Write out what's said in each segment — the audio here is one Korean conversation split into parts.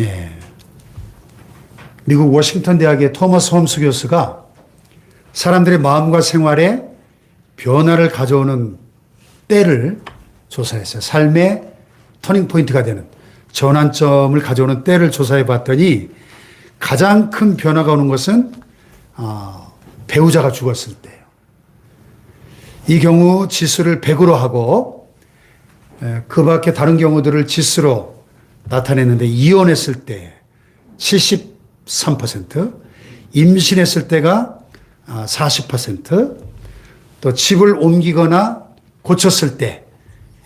예. 미국 워싱턴 대학의 토머스 홈스 교수가 사람들의 마음과 생활에 변화를 가져오는 때를 조사했어요. 삶의 터닝포인트가 되는 전환점을 가져오는 때를 조사해 봤더니 가장 큰 변화가 오는 것은 배우자가 죽었을 때예요. 이 경우 지수를 100으로 하고 그 밖에 다른 경우들을 지수로 나타냈는데 이혼했을 때 73%, 임신했을 때가 40%, 또 집을 옮기거나 고쳤을 때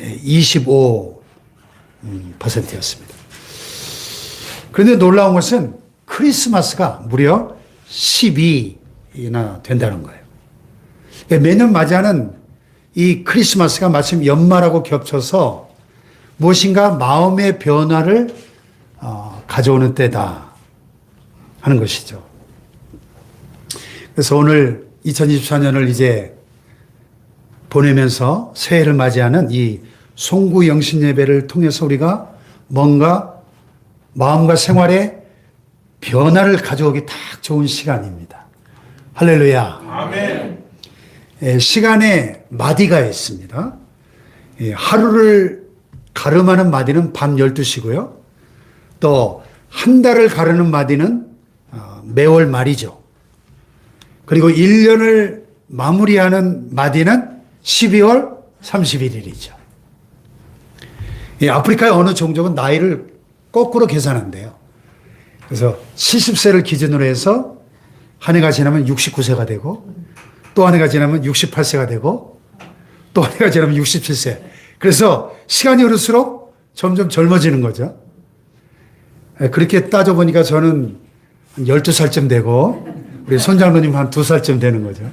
25%였습니다. 그런데 놀라운 것은 크리스마스가 무려 10이나 된다는 거예요. 매년 맞이하는 이 크리스마스가 마침 연말하고 겹쳐서 무엇인가 마음의 변화를 가져오는 때다 하는 것이죠. 그래서 오늘 2024년을 이제 보내면서 새해를 맞이하는 이 송구 영신 예배를 통해서 우리가 뭔가 마음과 생활에 변화를 가져오기 딱 좋은 시간입니다. 할렐루야. 아멘. 시간에 마디가 있습니다. 하루를 가름하는 마디는 밤 12시고요. 또 한 달을 가르는 마디는 매월 말이죠. 그리고 1년을 마무리하는 마디는 12월 31일이죠. 아프리카의 어느 종족은 나이를 거꾸로 계산한대요. 그래서 70세를 기준으로 해서 한 해가 지나면 69세가 되고 또 한 해가 지나면 68세가 되고 또 한 해가 지나면 67세. 그래서 시간이 흐를수록 점점 젊어지는 거죠. 그렇게 따져보니까 저는 한 12살쯤 되고 우리 손장로님 한 2살쯤 되는 거죠.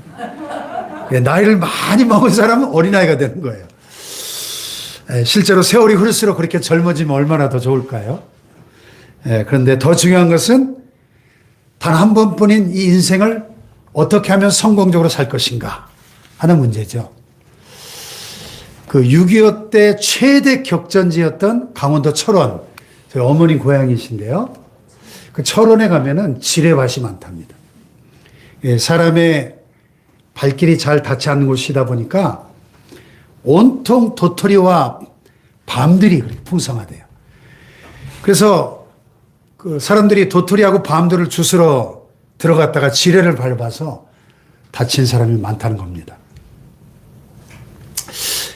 나이를 많이 먹은 사람은 어린아이가 되는 거예요. 실제로 세월이 흐를수록 그렇게 젊어지면 얼마나 더 좋을까요? 그런데 더 중요한 것은 단 한 번뿐인 이 인생을 어떻게 하면 성공적으로 살 것인가 하는 문제죠. 그 6.25 때 최대 격전지였던 강원도 철원, 저희 어머니 고향이신데요. 그 철원에 가면은 지뢰밭이 많답니다. 사람의 발길이 잘 닿지 않는 곳이다 보니까 온통 도토리와 밤들이 풍성하대요. 그래서 그 사람들이 도토리하고 밤들을 주스러 들어갔다가 지뢰를 밟아서 다친 사람이 많다는 겁니다.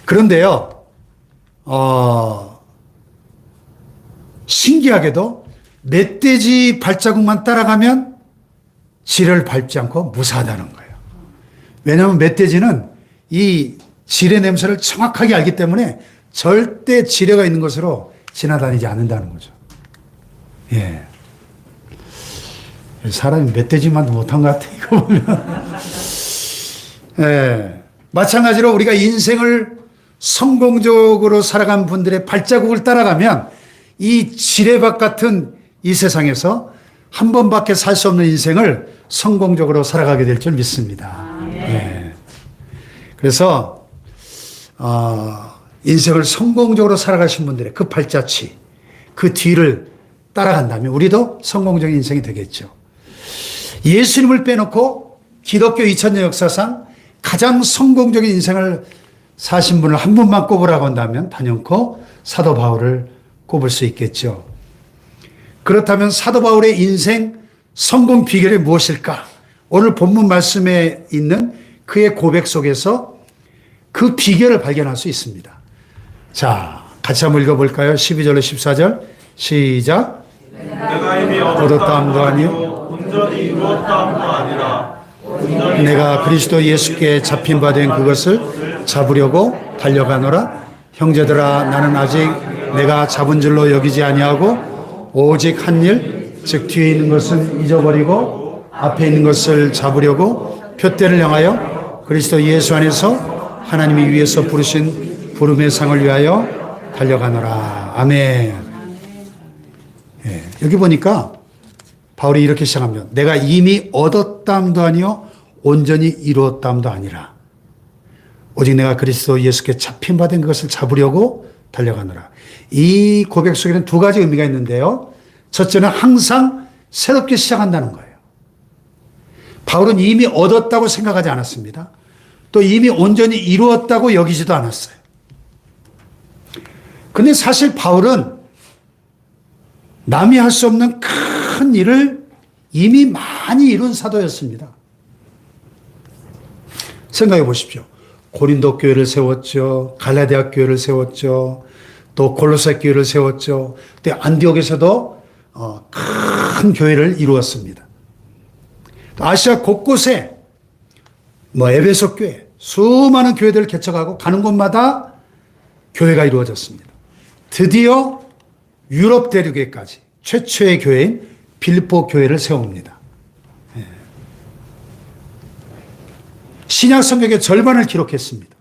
그런데요, 신기하게도 멧돼지 발자국만 따라가면 지뢰를 밟지 않고 무사하다는 거예요. 왜냐하면 멧돼지는 이 지뢰 냄새를 정확하게 알기 때문에 절대 지뢰가 있는 곳으로 지나다니지 않는다는 거죠. 예. 사람이 멧돼지만도 못한 것 같아, 이거 보면. 예. 마찬가지로 우리가 인생을 성공적으로 살아간 분들의 발자국을 따라가면 이 지뢰밭 같은 이 세상에서 한 번밖에 살 수 없는 인생을 성공적으로 살아가게 될 줄 믿습니다. 예. 그래서 인생을 성공적으로 살아가신 분들의 그 발자취, 그 뒤를 따라간다면 우리도 성공적인 인생이 되겠죠. 예수님을 빼놓고 기독교 2000년 역사상 가장 성공적인 인생을 사신 분을 한 분만 꼽으라고 한다면 단연코 사도 바울을 꼽을 수 있겠죠. 그렇다면 사도 바울의 인생 성공 비결이 무엇일까? 오늘 본문 말씀에 있는 그의 고백 속에서 그 비결을 발견할 수 있습니다. 자, 같이 한번 읽어볼까요? 12절로 14절 시작. 내가 이미 얻었다함도 아니요 온전히 이루었다함도 아니라 내가 그리스도 예수께 잡힌 바 된 그것을 잡으려고 달려가노라. 형제들아, 나는 아직 내가 잡은 줄로 여기지 아니하고 오직 한 일, 즉 뒤에 있는 것은 잊어버리고 앞에 있는 것을 잡으려고 표대를 향하여 그리스도 예수 안에서 하나님이 위에서 부르신 부름의 상을 위하여 달려가노라. 아멘. 예, 여기 보니까 바울이 이렇게 시작합니다. 내가 이미 얻었다함도 아니요 온전히 이루었다함도 아니라 오직 내가 그리스도 예수께 잡힌 바 된 그것을 잡으려고 달려가노라. 이 고백 속에는 두 가지 의미가 있는데요. 첫째는 항상 새롭게 시작한다는 거예요. 바울은 이미 얻었다고 생각하지 않았습니다. 또 이미 온전히 이루었다고 여기지도 않았어요. 근데 사실 바울은 남이 할 수 없는 큰 일을 이미 많이 이룬 사도였습니다. 생각해 보십시오. 고린도 교회를 세웠죠. 갈라디아 교회를 세웠죠. 또 골로새 교회를 세웠죠. 또 안디옥에서도 큰 교회를 이루었습니다. 아시아 곳곳에 에베소 교회, 수많은 교회들을 개척하고 가는 곳마다 교회가 이루어졌습니다. 드디어 유럽 대륙에까지 최초의 교회인 빌립보 교회를 세웁니다. 신약 성경의 절반을 기록했습니다.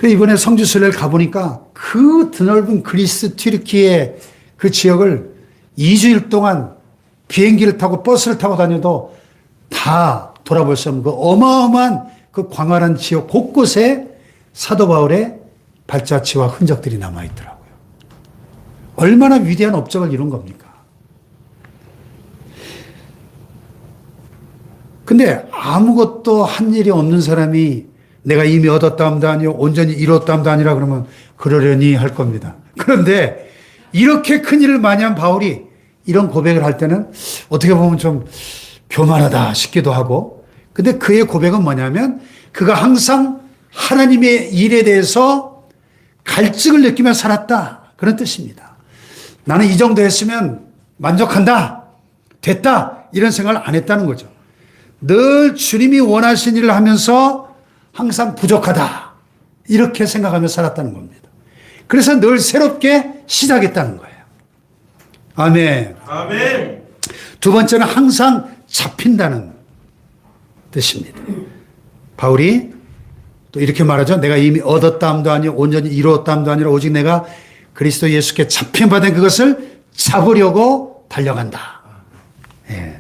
이번에 성지순례를 가보니까 그 드넓은 그리스 튀르키의 그 지역을 2주일 동안 비행기를 타고 버스를 타고 다녀도 다 돌아볼 수 없는 그 어마어마한 그 광활한 지역 곳곳에 사도 바울의 발자취와 흔적들이 남아있더라고요. 얼마나 위대한 업적을 이룬 겁니까? 근데 아무것도 한 일이 없는 사람이 내가 이미 얻었다함도 아니요 온전히 이뤘다함도 아니라 그러면 그러려니 할 겁니다. 그런데 이렇게 큰 일을 많이 한 바울이 이런 고백을 할 때는 어떻게 보면 좀 교만하다 싶기도 하고, 근데 그의 고백은 뭐냐면 그가 항상 하나님의 일에 대해서 갈증을 느끼며 살았다, 그런 뜻입니다. 나는 이 정도 했으면 만족한다, 됐다, 이런 생각을 안 했다는 거죠. 늘 주님이 원하신 일을 하면서 항상 부족하다, 이렇게 생각하며 살았다는 겁니다. 그래서 늘 새롭게 시작했다는 거예요. 아멘. 아멘. 두 번째는 항상 잡힌다는 뜻입니다. 바울이 또 이렇게 말하죠. 내가 이미 얻었다함도 아니요 온전히 이루었다함도 아니라 오직 내가 그리스도 예수께 잡힌받은 그것을 잡으려고 달려간다. 예.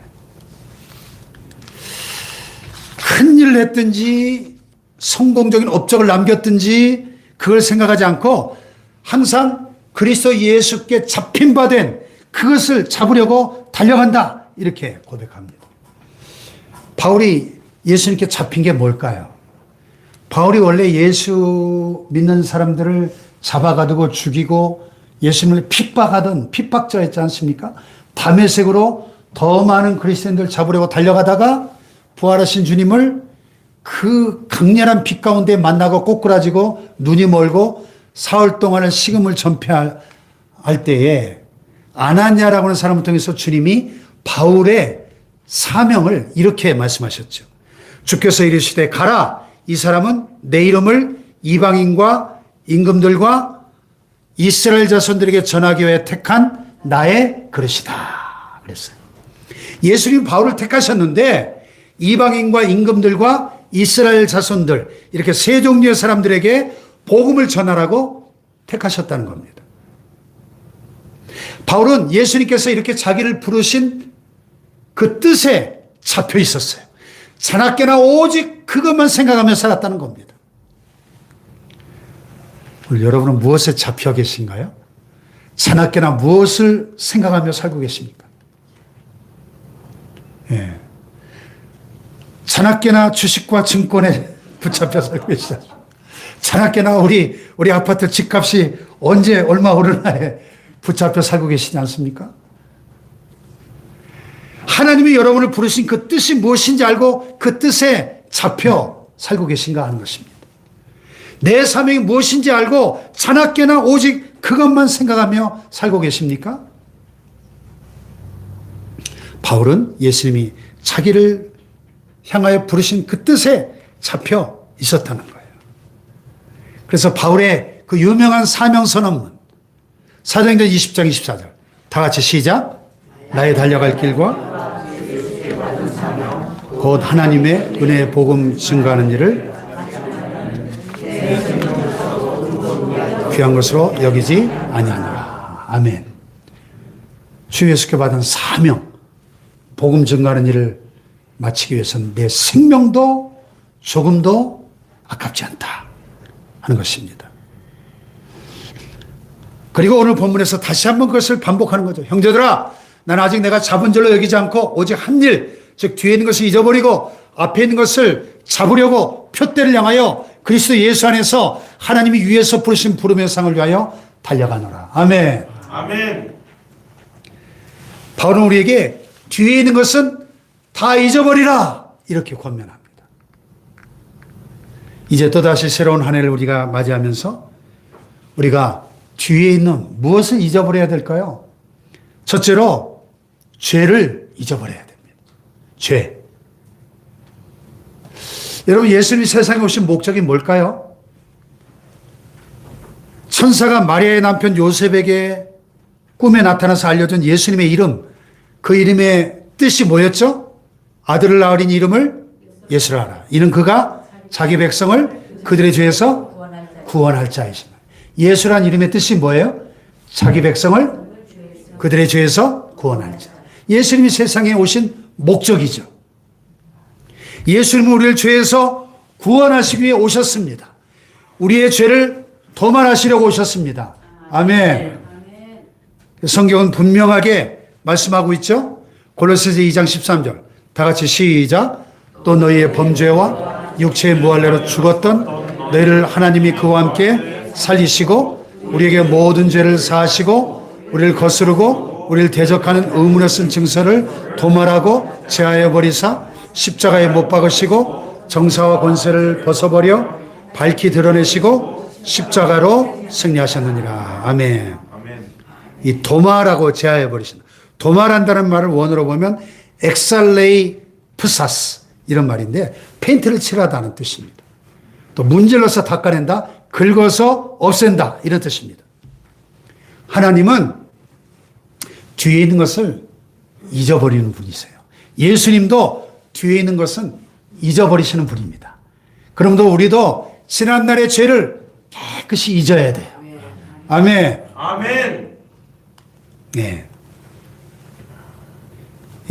큰 일을 했든지 성공적인 업적을 남겼든지 그걸 생각하지 않고 항상 그리스도 예수께 잡힌받은 그것을 잡으려고 달려간다, 이렇게 고백합니다. 바울이 예수님께 잡힌 게 뭘까요? 바울이 원래 예수 믿는 사람들을 잡아가두고 죽이고 예수님을 핍박하던 핍박자였지 않습니까? 다메섹으로 더 많은 그리스도인들 잡으려고 달려가다가 부활하신 주님을 그 강렬한 빛 가운데 만나고 꼬꾸라지고 눈이 멀고 사흘 동안을 식음을 전폐할 때에 아나니아라고 하는 사람을 통해서 주님이 바울의 사명을 이렇게 말씀하셨죠. 주께서 이르시되 가라, 이 사람은 내 이름을 이방인과 임금들과 이스라엘 자손들에게 전하기 위해 택한 나의 그릇이다, 그랬어요. 예수님이 바울을 택하셨는데 이방인과 임금들과 이스라엘 자손들, 이렇게 세 종류의 사람들에게 복음을 전하라고 택하셨다는 겁니다. 바울은 예수님께서 이렇게 자기를 부르신 그 뜻에 잡혀 있었어요. 자나깨나 오직 그것만 생각하며 살았다는 겁니다. 오늘 여러분은 무엇에 잡혀 계신가요? 자나깨나 무엇을 생각하며 살고 계십니까? 예. 자나깨나 주식과 증권에 붙잡혀 살고 계시다. 자나깨나 우리 아파트 집값이 언제 얼마 오르나에 붙잡혀 살고 계시지 않습니까? 하나님이 여러분을 부르신 그 뜻이 무엇인지 알고 그 뜻에 잡혀 살고 계신가 하는 것입니다. 내 사명이 무엇인지 알고 자나깨나 오직 그것만 생각하며 살고 계십니까? 바울은 예수님이 자기를 향하여 부르신 그 뜻에 잡혀 있었다는 거예요. 그래서 바울의 그 유명한 사명선언문 사도행전 20장 24절 다 같이 시작. 나의 달려갈 길과 곧 하나님의 은혜의 복음 증거하는 일을 귀한 것으로 여기지 아니하노라. 아멘. 주 예수께 받은 사명, 복음 증거하는 일을 마치기 위해서는 내 생명도 조금도 아깝지 않다 하는 것입니다. 그리고 오늘 본문에서 다시 한번 그것을 반복하는 거죠. 형제들아, 나는 아직 내가 잡은 줄로 여기지 않고 오직 한 일, 즉 뒤에 있는 것을 잊어버리고 앞에 있는 것을 잡으려고 표대를 향하여 그리스도 예수 안에서 하나님이 위에서 부르신 부름의 상을 위하여 달려가노라. 아멘. 아멘. 바울은 우리에게 뒤에 있는 것은 다 잊어버리라 이렇게 권면합니다. 이제 또다시 새로운 한 해를 우리가 맞이하면서 우리가 뒤에 있는 무엇을 잊어버려야 될까요? 첫째로 죄를 잊어버려야 됩니다. 죄. 여러분, 예수님이 세상에 오신 목적이 뭘까요? 천사가 마리아의 남편 요셉에게 꿈에 나타나서 알려준 예수님의 이름, 그 이름의 뜻이 뭐였죠? 아들을 낳으린 이름을 예수라 하라. 이는 그가 자기 백성을 그들의 죄에서 구원할 자이시다. 예수란 이름의 뜻이 뭐예요? 자기 백성을 그들의 죄에서 구원할 자. 예수님이 세상에 오신 목적이죠. 예수님은 우리를 죄에서 구원하시기 위해 오셨습니다. 우리의 죄를 도말하시려고 오셨습니다. 아멘. 성경은 분명하게 말씀하고 있죠. 골로새서 2장 13절 다 같이 시작. 또 너희의 범죄와 육체의 무할례로 죽었던 너희를 하나님이 그와 함께 살리시고 우리에게 모든 죄를 사하시고 우리를 거스르고 우리를 대적하는 의문에 쓴 증서를 도말하고 제하여 버리사 십자가에 못 박으시고 정사와 권세를 벗어버려 밝히 드러내시고 십자가로 승리하셨느니라. 아멘. 이 도말하고 제하여 버리신다. 도말한다는 말을 원어로 보면 엑살레이 프사스 이런 말인데 페인트를 칠하다는 뜻입니다. 또 문질러서 닦아낸다, 긁어서 없앤다 이런 뜻입니다. 하나님은 뒤에 있는 것을 잊어버리는 분이세요. 예수님도 뒤에 있는 것은 잊어버리시는 분입니다. 그러므로 우리도 지난날의 죄를 깨끗이 잊어야 돼요. 아멘. 아멘. 네.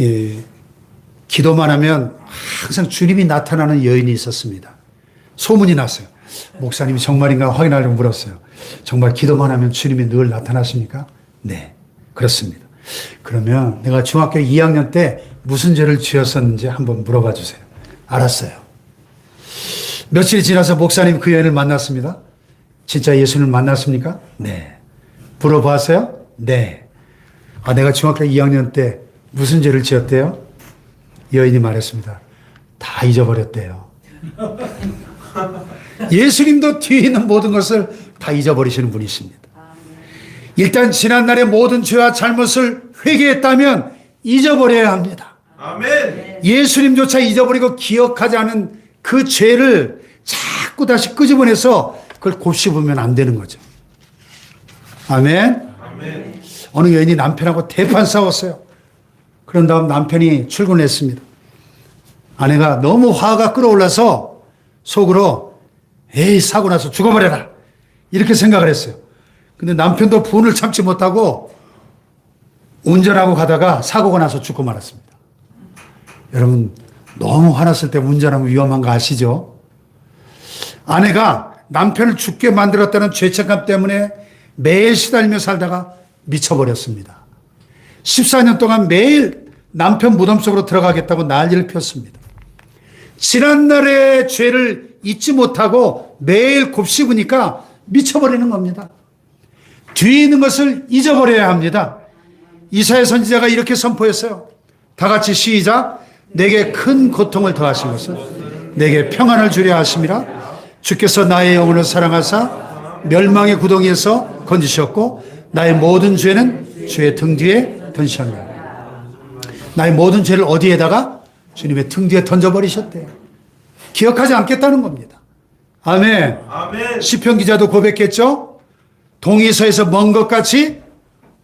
예, 기도만 하면 항상 주님이 나타나는 여인이 있었습니다. 소문이 났어요. 목사님이 정말인가 확인하려고 물었어요. 정말 기도만 하면 주님이 늘 나타나십니까? 네, 그렇습니다. 그러면 내가 중학교 2학년 때 무슨 죄를 지었었는지 한번 물어봐 주세요. 알았어요. 며칠이 지나서 목사님 그 여인을 만났습니다. 진짜 예수님을 만났습니까? 네. 물어봤어요? 네. 아, 내가 중학교 2학년 때 무슨 죄를 지었대요? 여인이 말했습니다. 다 잊어버렸대요. 예수님도 뒤에 있는 모든 것을 다 잊어버리시는 분이십니다. 일단 지난날의 모든 죄와 잘못을 회개했다면 잊어버려야 합니다. 아멘. 예수님조차 잊어버리고 기억하지 않은 그 죄를 자꾸 다시 끄집어내서 그걸 곱씹으면 안 되는 거죠. 아멘. 아멘. 어느 여인이 남편하고 대판 싸웠어요. 그런 다음 남편이 출근했습니다. 아내가 너무 화가 끌어올라서 속으로 에이 사고 나서 죽어버려라 이렇게 생각을 했어요. 근데 남편도 분을 참지 못하고 운전하고 가다가 사고가 나서 죽고 말았습니다. 여러분 너무 화났을 때 운전하면 위험한 거 아시죠? 아내가 남편을 죽게 만들었다는 죄책감 때문에 매일 시달리며 살다가 미쳐버렸습니다. 14년 동안 매일 남편 무덤 속으로 들어가겠다고 난리를 폈습니다. 지난날의 죄를 잊지 못하고 매일 곱씹으니까 미쳐버리는 겁니다. 뒤에 있는 것을 잊어버려야 합니다. 이사야 선지자가 이렇게 선포했어요. 다 같이 시작. 내게 큰 고통을 더하신 것은 내게 평안을 주려 하심이라. 주께서 나의 영혼을 사랑하사 멸망의 구덩이에서 건지셨고 나의 모든 죄는 주의 등 뒤에 던지셨나니. 나의 모든 죄를 어디에다가? 주님의 등 뒤에 던져버리셨대요. 기억하지 않겠다는 겁니다. 아멘. 아멘. 시편 기자도 고백했죠. 동이서에서 먼 것 같이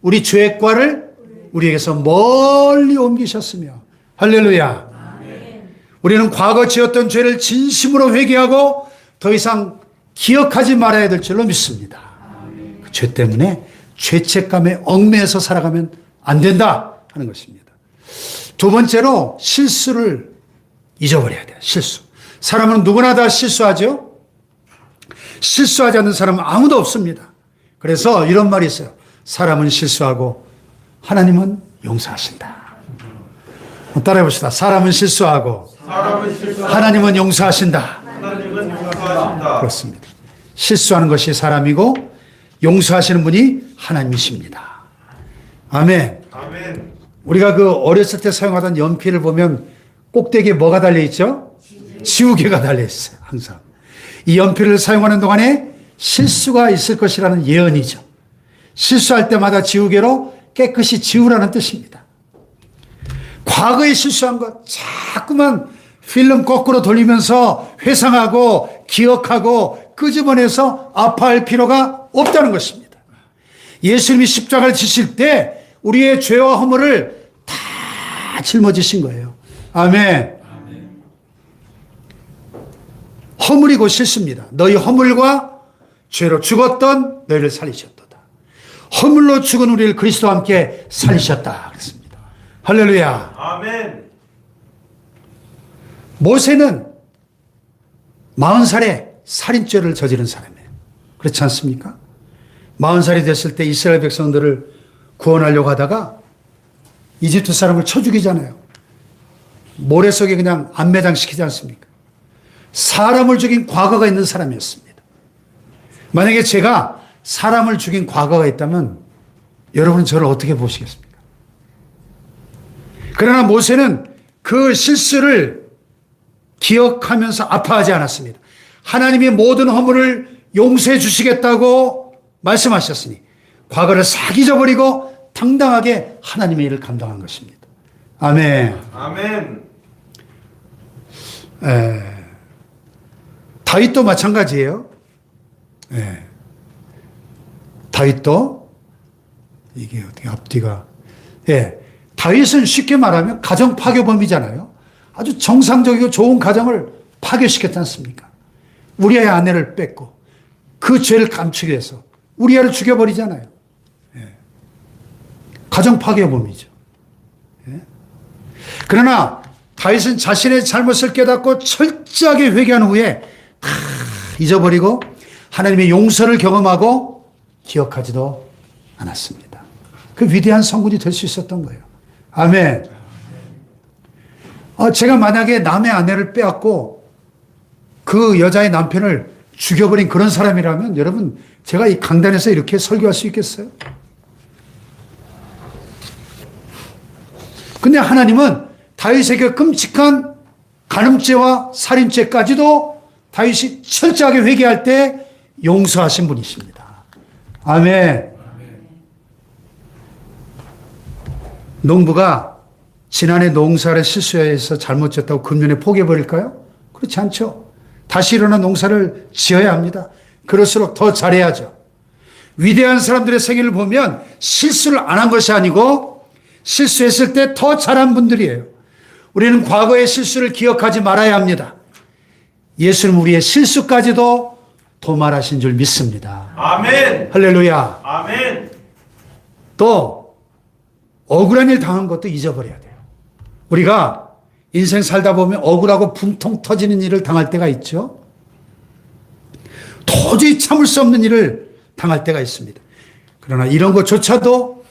우리 죄과를 우리에게서 멀리 옮기셨으며. 할렐루야. 우리는 과거 지었던 죄를 진심으로 회개하고 더 이상 기억하지 말아야 될 줄로 믿습니다. 그 죄 때문에 죄책감에 얽매여서 살아가면 안 된다 하는 것입니다. 두 번째로 실수를 잊어버려야 돼요. 실수. 사람은 누구나 다 실수하죠. 실수하지 않는 사람은 아무도 없습니다. 그래서 이런 말이 있어요. 사람은 실수하고 하나님은 용서하신다. 따라해 봅시다. 사람은 실수하고 하나님은 용서하신다. 하나님은 용서하신다. 그렇습니다. 실수하는 것이 사람이고 용서하시는 분이 하나님이십니다. 아멘. 아멘. 우리가 그 어렸을 때 사용하던 연필을 보면 꼭대기에 뭐가 달려 있죠? 지우개가 달려 있어요. 항상. 이 연필을 사용하는 동안에 실수가 있을 것이라는 예언이죠. 실수할 때마다 지우개로 깨끗이 지우라는 뜻입니다. 과거에 실수한 것 자꾸만 필름 거꾸로 돌리면서 회상하고 기억하고 끄집어내서 아파할 필요가 없다는 것입니다. 예수님이 십자가를 지실 때 우리의 죄와 허물을 다 짊어지신 거예요. 아멘. 허물이 곧 실수입니다. 너희 허물과 죄로 죽었던 너희를 살리셨도다. 허물로 죽은 우리를 그리스도와 함께 살리셨다. 그랬습니다. 할렐루야. 아멘. 모세는 40살에 살인죄를 저지른 사람이에요. 그렇지 않습니까? 40살이 됐을 때 이스라엘 백성들을 구원하려고 하다가 이집트 사람을 쳐 죽이잖아요. 모래 속에 그냥 안매장시키지 않습니까? 사람을 죽인 과거가 있는 사람이었습니다. 만약에 제가 사람을 죽인 과거가 있다면 여러분은 저를 어떻게 보시겠습니까? 그러나 모세는 그 실수를 기억하면서 아파하지 않았습니다. 하나님이 모든 허물을 용서해 주시겠다고 말씀하셨으니 과거를 싹 잊어버리고 당당하게 하나님의 일을 감당한 것입니다. 아멘. 아멘. 다윗도 마찬가지예요. 다윗도 이게 어떻게 앞뒤가 다윗은 쉽게 말하면 가정 파괴범이잖아요. 아주 정상적이고 좋은 가정을 파괴시켰지 않습니까? 우리아의 아내를 뺏고 그 죄를 감추기 위해서 우리아를 죽여버리잖아요. 가정 파괴범이죠. 그러나 다윗은 자신의 잘못을 깨닫고 철저하게 회개한 후에 다 잊어버리고 하나님의 용서를 경험하고 기억하지도 않았습니다. 그 위대한 성군이 될 수 있었던 거예요. 아멘. 제가 만약에 남의 아내를 빼앗고 그 여자의 남편을 죽여버린 그런 사람이라면 여러분 제가 이 강단에서 이렇게 설교할 수 있겠어요? 근데 하나님은 다윗에게 끔찍한 간음죄와 살인죄까지도 다윗이 철저하게 회개할 때 용서하신 분이십니다. 아멘. 농부가 지난해 농사를 실수해서 잘못졌다고 금년에 포기해버릴까요? 그렇지 않죠. 다시 일어난 농사를 지어야 합니다. 그럴수록 더 잘해야죠. 위대한 사람들의 생애를 보면 실수를 안 한 것이 아니고 실수했을 때 더 잘한 분들이에요. 우리는 과거의 실수를 기억하지 말아야 합니다. 예수는 우리의 실수까지도 도말하신 줄 믿습니다. 아멘. 할렐루야. 아멘. 또 억울한 일 당한 것도 잊어버려야 돼요. 우리가 인생 살다 보면 억울하고 분통 터지는 일을 당할 때가 있죠. 도저히 참을 수 없는 일을 당할 때가 있습니다. 그러나 이런 것조차도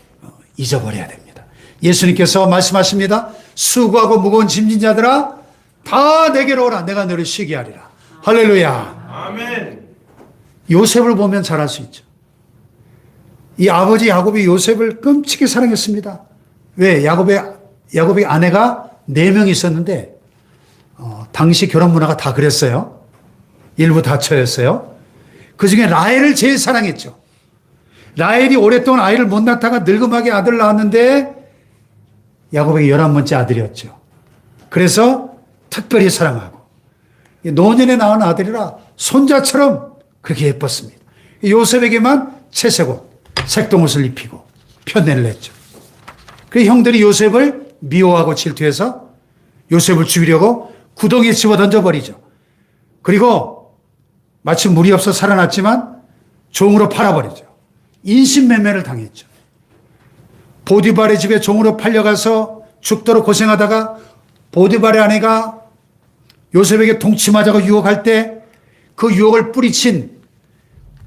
잊어버려야 됩니다. 예수님께서 말씀하십니다. 수고하고 무거운 짐진 자들아 다 내게로 오라. 내가 너를 쉬게 하리라. 할렐루야. 아멘. 요셉을 보면 잘 알 수 있죠. 이 아버지 야곱이 요셉을 끔찍히 사랑했습니다. 왜? 야곱의 아내가 4명이 있었는데 당시 결혼 문화가 다 그랬어요. 일부 다처였어요. 그중에 라헬을 제일 사랑했죠. 라헬이 오랫동안 아이를 못 낳다가 늙음하게 아들을 낳았는데 야곱에게 11번째 아들이었죠. 그래서 특별히 사랑하고 노년에 낳은 아들이라 손자처럼 그렇게 예뻤습니다. 요셉에게만 채색옷, 색동옷을 입히고 편애를 했죠. 그 형들이 요셉을 미워하고 질투해서 요셉을 죽이려고 구덩이에 집어 던져버리죠. 그리고 마치 물이 없어 살아났지만 종으로 팔아버리죠. 인신매매를 당했죠. 보디발의 집에 종으로 팔려가서 죽도록 고생하다가 보디발의 아내가 요셉에게 동침하자고 유혹할 때 그 유혹을 뿌리친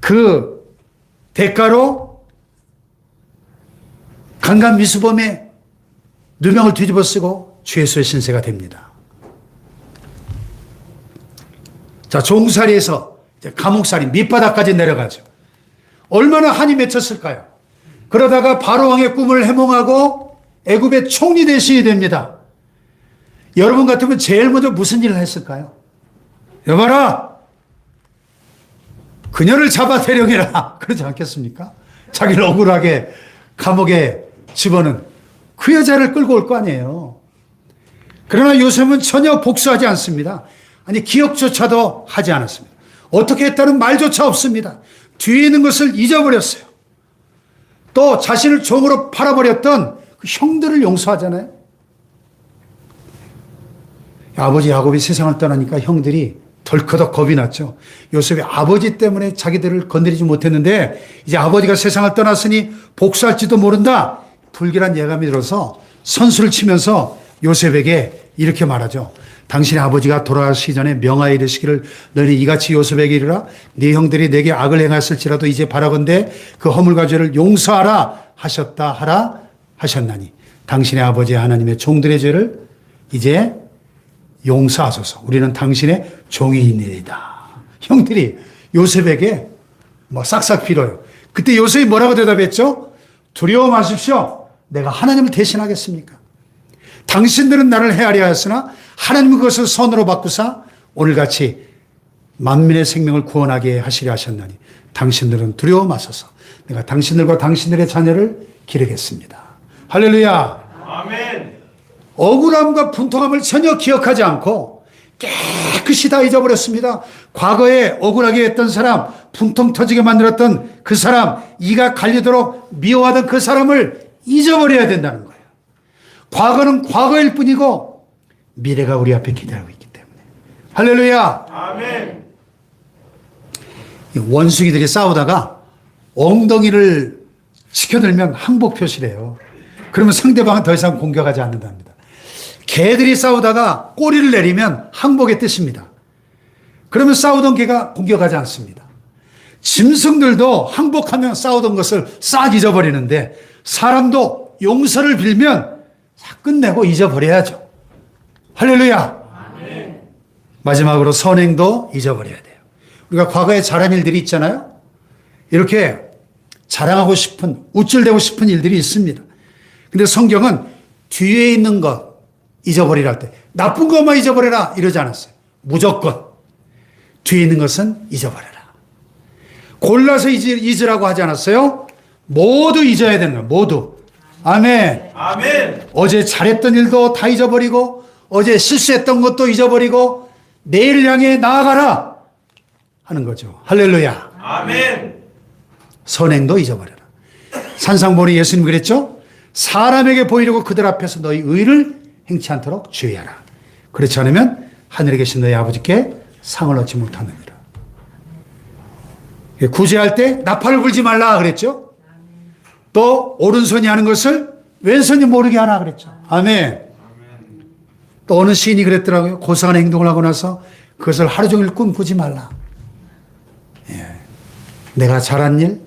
그 대가로 강간미수범의 누명을 뒤집어 쓰고 주 예수의 신세가 됩니다. 자, 종살이에서 이제 감옥살이 밑바닥까지 내려가죠. 얼마나 한이 맺혔을까요? 그러다가 바로왕의 꿈을 해몽하고 애굽의 총리 대신이 됩니다. 여러분 같으면 제일 먼저 무슨 일을 했을까요? 여봐라! 그녀를 잡아 대령해라. 그러지 않겠습니까? 자기를 억울하게 감옥에 집어넣은 그 여자를 끌고 올 거 아니에요. 그러나 요셉은 전혀 복수하지 않습니다. 아니, 기억조차도 하지 않았습니다. 어떻게 했다는 말조차 없습니다. 뒤에 있는 것을 잊어버렸어요. 또 자신을 종으로 팔아버렸던 그 형들을 용서하잖아요. 아버지 야곱이 세상을 떠나니까 형들이 덜커덕 겁이 났죠. 요셉이 아버지 때문에 자기들을 건드리지 못했는데 이제 아버지가 세상을 떠났으니 복수할지도 모른다. 불길한 예감이 들어서 선수를 치면서 요셉에게 이렇게 말하죠. 당신의 아버지가 돌아가시기 전에 명하에 이르시기를 너희 이같이 요셉에게 이르라. 네 형들이 내게 악을 행했을지라도 이제 바라건대 그 허물과 죄를 용서하라 하셨다 하라 하셨나니 당신의 아버지 하나님의 종들의 죄를 이제 용서하소서. 우리는 당신의 종이니이다. 형들이 요셉에게 뭐 싹싹 빌어요. 그때 요셉이 뭐라고 대답했죠? 두려워 마십시오. 내가 하나님을 대신하겠습니까? 당신들은 나를 헤아려 하였으나 하나님은 그것을 선으로 바꾸사 오늘같이 만민의 생명을 구원하게 하시려 하셨나니 당신들은 두려워 마소서. 내가 당신들과 당신들의 자녀를 기르겠습니다. 할렐루야. 아멘. 억울함과 분통함을 전혀 기억하지 않고 깨끗이 다 잊어버렸습니다. 과거에 억울하게 했던 사람, 분통 터지게 만들었던 그 사람, 이가 갈리도록 미워하던 그 사람을 잊어버려야 된다는 거예요. 과거는 과거일 뿐이고 미래가 우리 앞에 기다리고 있기 때문에. 할렐루야. 아멘. 원숭이들이 싸우다가 엉덩이를 치켜들면 항복 표시래요. 그러면 상대방은 더 이상 공격하지 않는답니다. 개들이 싸우다가 꼬리를 내리면 항복의 뜻입니다. 그러면 싸우던 개가 공격하지 않습니다. 짐승들도 항복하면 싸우던 것을 싹 잊어버리는데 사람도 용서를 빌면 싹 끝내고 잊어버려야죠. 할렐루야. 아멘. 마지막으로 선행도 잊어버려야 돼요. 우리가 과거에 잘한 일들이 있잖아요. 이렇게 자랑하고 싶은, 우쭐대고 싶은 일들이 있습니다. 근데 성경은 뒤에 있는 것 잊어버리라 할 때 나쁜 것만 잊어버려라 이러지 않았어요. 무조건 뒤에 있는 것은 잊어버려라. 골라서 잊으라고 하지 않았어요. 모두 잊어야 되는 거예요. 모두. 아멘. 아멘. 어제 잘했던 일도 다 잊어버리고 어제 실수했던 것도 잊어버리고 내일을 향해 나아가라 하는 거죠. 할렐루야. 아멘. 선행도 잊어버려라. 산상보리 예수님 그랬죠? 사람에게 보이려고 그들 앞에서 너희 의를 행치 않도록 주의하라. 그렇지 않으면 하늘에 계신 너희 아버지께 상을 얻지 못하느니라. 구제할 때 나팔을 불지 말라 그랬죠? 또 오른손이 하는 것을 왼손이 모르게 하라 그랬죠. 아멘. 또 어느 시인이 그랬더라고요. 고상한 행동을 하고 나서 그것을 하루 종일 꿈꾸지 말라. 예. 내가 잘한 일,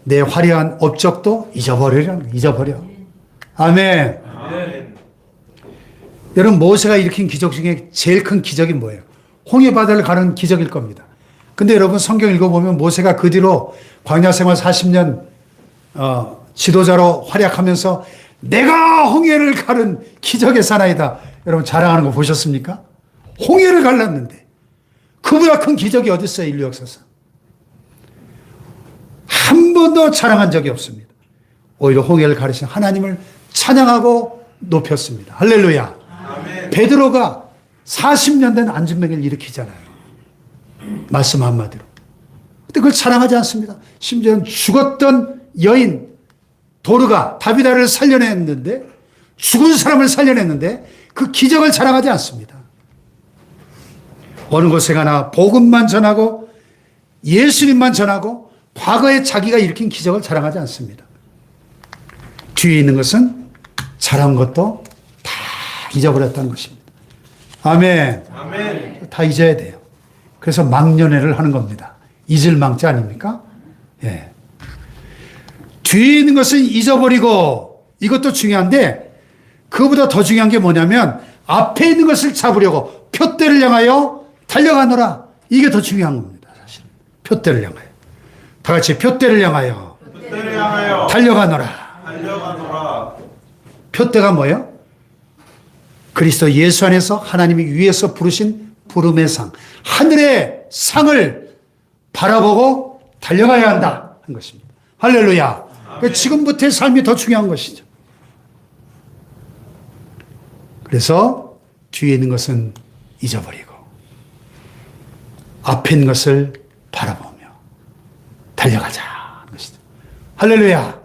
내 화려한 업적도 잊어버려. 아멘. 아멘. 여러분 모세가 일으킨 기적 중에 제일 큰 기적이 뭐예요? 홍해 바다를 가는 기적일 겁니다. 근데 여러분 성경 읽어보면 모세가 그 뒤로 광야 생활 40년 지도자로 활약하면서 내가 홍해를 가른 기적의 사나이다. 여러분 자랑하는 거 보셨습니까? 홍해를 갈랐는데 그보다 큰 기적이 어디 있어요? 인류 역사상. 한 번도 자랑한 적이 없습니다. 오히려 홍해를 가르신 하나님을 찬양하고 높였습니다. 할렐루야. 아멘. 베드로가 40년 된 안진병을 일으키잖아요. 말씀 한마디로. 근데 그걸 자랑하지 않습니다. 심지어는 죽었던 여인 도르가 다비다를 살려냈는데 죽은 사람을 살려냈는데 그 기적을 자랑하지 않습니다. 어느 곳에 가나 복음만 전하고 예수님만 전하고 과거에 자기가 일으킨 기적을 자랑하지 않습니다. 뒤에 있는 것은 자랑한 것도 다 잊어버렸다는 것입니다. 아멘. 아멘. 다 잊어야 돼요. 그래서 망년회를 하는 겁니다. 잊을 망자 아닙니까? 예. 뒤에 있는 것은 잊어버리고, 이것도 중요한데 그거보다 더 중요한 게 뭐냐면 앞에 있는 것을 잡으려고 표대를 향하여 달려가노라. 이게 더 중요한 겁니다. 사실 표대를 향하여. 다 같이 표대를 향하여 때를 향하여 달려가노라. 달려가노라. 표대가 뭐예요? 그리스도 예수 안에서 하나님이 위에서 부르신 부름의 상, 하늘의 상을 바라보고 달려가야 한다 한 것입니다. 할렐루야. 그러니까 지금부터의 삶이 더 중요한 것이죠. 그래서 뒤에 있는 것은 잊어버리고 앞에 있는 것을 바라보며 달려가자 하는 것이죠. 할렐루야.